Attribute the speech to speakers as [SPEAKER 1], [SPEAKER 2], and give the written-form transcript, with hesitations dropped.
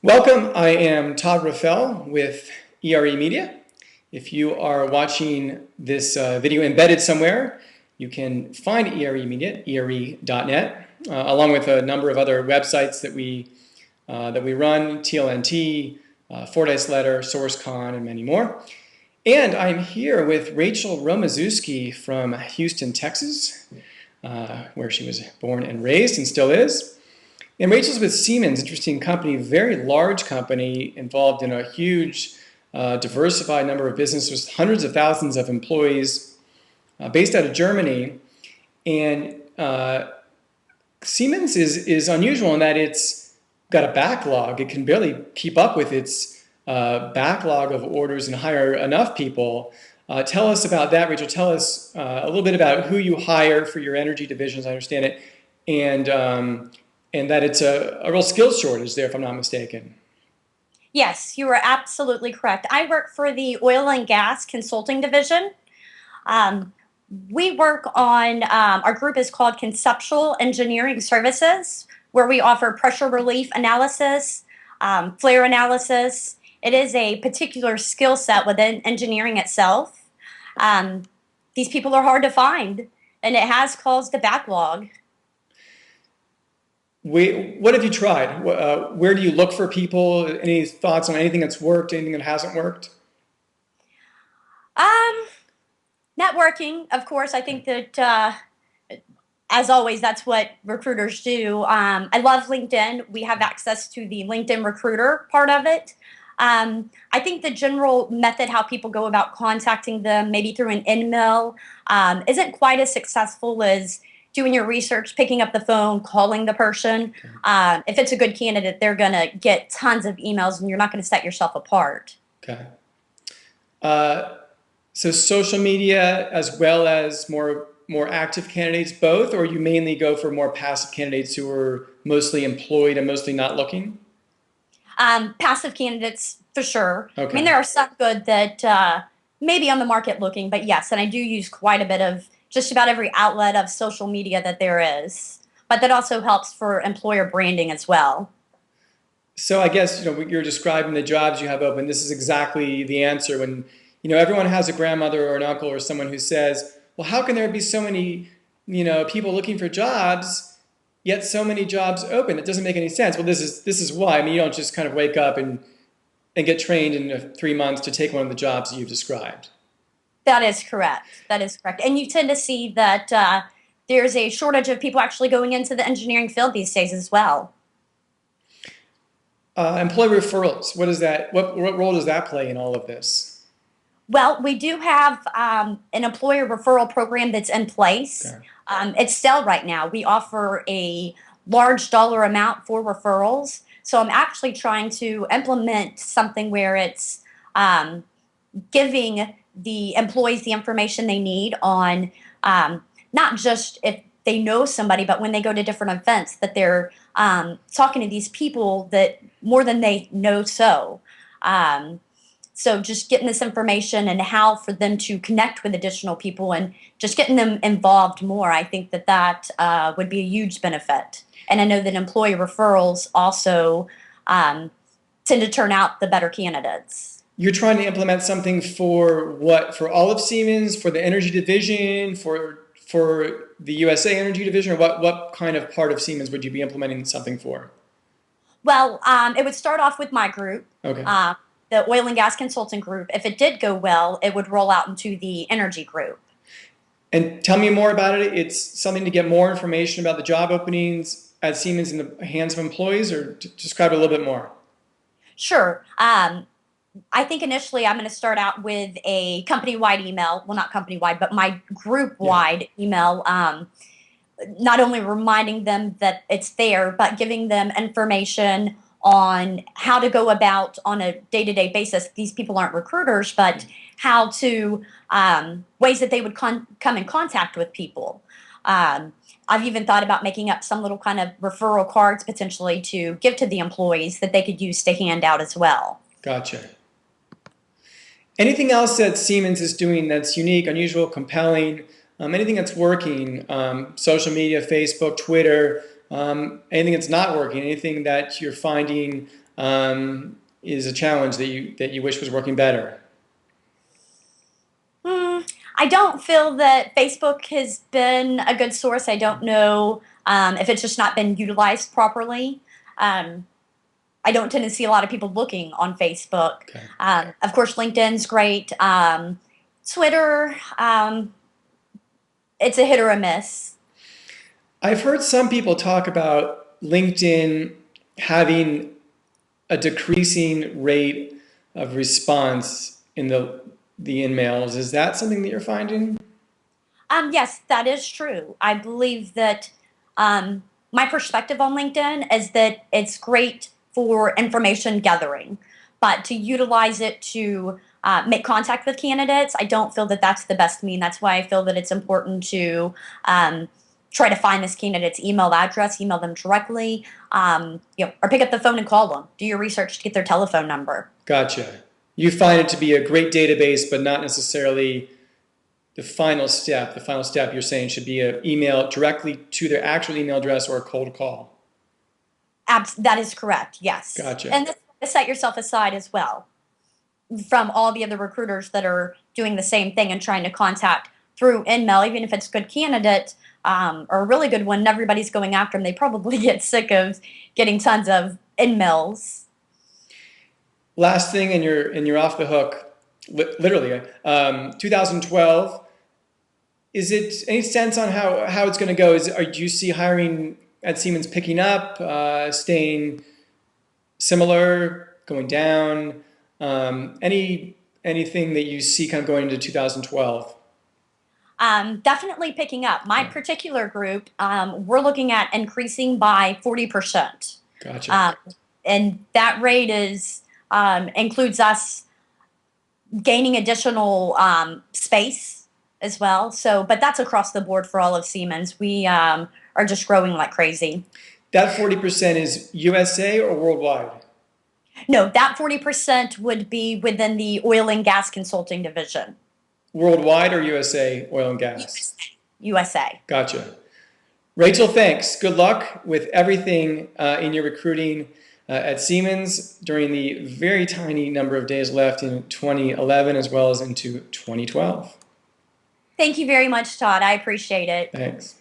[SPEAKER 1] Welcome, I am Todd Raffel with ERE Media. If you are watching this video embedded somewhere, you can find ERE Media at ere.net, along with a number of other websites that we run, TLNT, Fordyce Letter, SourceCon, and many more. And I'm here with Rachel Romazuski from Houston, Texas, where she was born and raised and still is. And Rachel's with Siemens, interesting company, very large company involved in a huge, diversified number of businesses, hundreds of thousands of employees, based out of Germany. And Siemens is unusual in that it's got a backlog. It can barely keep up with its backlog of orders and hire enough people. Tell us about that, Rachel. Tell us a little bit about who you hire for your energy division, as I understand it, and that it's a real skills shortage there, if I'm not mistaken.
[SPEAKER 2] Yes, you are absolutely correct. I work for the oil and gas consulting division. We work on, our group is called Conceptual Engineering Services, where we offer pressure relief analysis, flare analysis. It is a particular skill set within engineering itself. These people are hard to find, and it has caused a backlog.
[SPEAKER 1] What have you tried? Where do you look for people? Any thoughts on anything that's worked, anything that hasn't worked?
[SPEAKER 2] Networking, of course. I think that, as always, that's what recruiters do. I love LinkedIn. We have access to the LinkedIn recruiter part of it. I think the general method, how people go about contacting them, maybe through an email, isn't quite as successful as doing your research, picking up the phone, calling the person. If it's a good candidate, they're going to get tons of emails, and you're not going to set yourself apart.
[SPEAKER 1] Okay. So social media as well as more active candidates, both, or you mainly go for more passive candidates who are mostly employed and mostly not looking?
[SPEAKER 2] Passive candidates, for sure.
[SPEAKER 1] Okay.
[SPEAKER 2] I mean, there are some good that may be on the market looking, but yes, and I do use quite a bit of just about every outlet of social media that there is. But that also helps for employer branding as well.
[SPEAKER 1] So I guess, you're describing the jobs you have open. This is exactly the answer when, everyone has a grandmother or an uncle or someone who says, well, how can there be so many, people looking for jobs, yet so many jobs open? It doesn't make any sense. Well, this is why. I mean, you don't just kind of wake up and get trained in 3 months to take one of the jobs that you've described.
[SPEAKER 2] That is correct. That is correct. And you tend to see that there's a shortage of people actually going into the engineering field these days as well.
[SPEAKER 1] Employee referrals, what is that? What role does that play in all of this?
[SPEAKER 2] Well, we do have an employer referral program that's in place.
[SPEAKER 1] Okay.
[SPEAKER 2] It's still right now. We offer a large dollar amount for referrals. So I'm actually trying to implement something where it's giving the employees the information they need on not just if they know somebody, but when they go to different events, that they're talking to these people that more than they know so. So just getting this information and how for them to connect with additional people and just getting them involved more, I think that would be a huge benefit. And I know that employee referrals also tend to turn out the better candidates.
[SPEAKER 1] You're trying to implement something for what? For all of Siemens, for the energy division, for the USA energy division, or what kind of part of Siemens would you be implementing something for?
[SPEAKER 2] Well, it would start off with my group,
[SPEAKER 1] Okay.
[SPEAKER 2] the oil and gas consulting group. If it did go well, it would roll out into the energy group.
[SPEAKER 1] And tell me more about it. It's something to get more information about the job openings at Siemens in the hands of employees, or describe it a little bit more.
[SPEAKER 2] Sure. I think initially I'm going to start out with a company-wide email. Well, not company-wide, but my group-wide email. Not only reminding them that it's there, but giving them information on how to go about on a day-to-day basis. These people aren't recruiters, but how to, ways that they would come in contact with people. I've even thought about making up some little kind of referral cards potentially to give to the employees that they could use to hand out as well.
[SPEAKER 1] Gotcha. Anything else that Siemens is doing that's unique, unusual, compelling? Anything that's working? Social media, Facebook, Twitter, anything that's not working? Anything that you're finding is a challenge that you wish was working better?
[SPEAKER 2] I don't feel that Facebook has been a good source. I don't know if it's just not been utilized properly. Um, I don't tend to see a lot of people looking on Facebook.
[SPEAKER 1] Okay.
[SPEAKER 2] Of course, LinkedIn's great. Twitter, it's a hit or a miss.
[SPEAKER 1] I've heard some people talk about LinkedIn having a decreasing rate of response in the in-mails. Is that something that you're finding?
[SPEAKER 2] Yes, that is true. I believe that my perspective on LinkedIn is that it's great for information gathering, but to utilize it to make contact with candidates, I don't feel that that's the best mean. That's why I feel that it's important to try to find this candidate's email address, email them directly, or pick up the phone and call them. Do your research to get their telephone number.
[SPEAKER 1] Gotcha. You find it to be a great database, but not necessarily the final step. The final step you're saying should be an email directly to their actual email address or a cold call.
[SPEAKER 2] That is correct, yes.
[SPEAKER 1] Gotcha.
[SPEAKER 2] And this, set yourself aside as well from all the other recruiters that are doing the same thing and trying to contact through InMail, even if it's a good candidate or a really good one, and everybody's going after them. They probably get sick of getting tons of InMails.
[SPEAKER 1] Last thing, and you're off the hook, literally. 2012. Is it any sense on how it's going to go? Do you see hiring at Siemens picking up, staying similar, going down? Anything that you see kind of going into 2012?
[SPEAKER 2] Definitely picking up. My particular group, we're looking at increasing by 40%.
[SPEAKER 1] Gotcha.
[SPEAKER 2] And that rate includes us gaining additional space as well. But that's across the board for all of Siemens. We are just growing like crazy.
[SPEAKER 1] That 40% is USA or worldwide?
[SPEAKER 2] No, that 40% would be within the oil and gas consulting division.
[SPEAKER 1] Worldwide or USA oil and gas?
[SPEAKER 2] USA.
[SPEAKER 1] Gotcha. Rachel, thanks. Good luck with everything in your recruiting at Siemens during the very tiny number of days left in 2011 as well as into 2012.
[SPEAKER 2] Thank you very much, Todd. I appreciate it.
[SPEAKER 1] Thanks.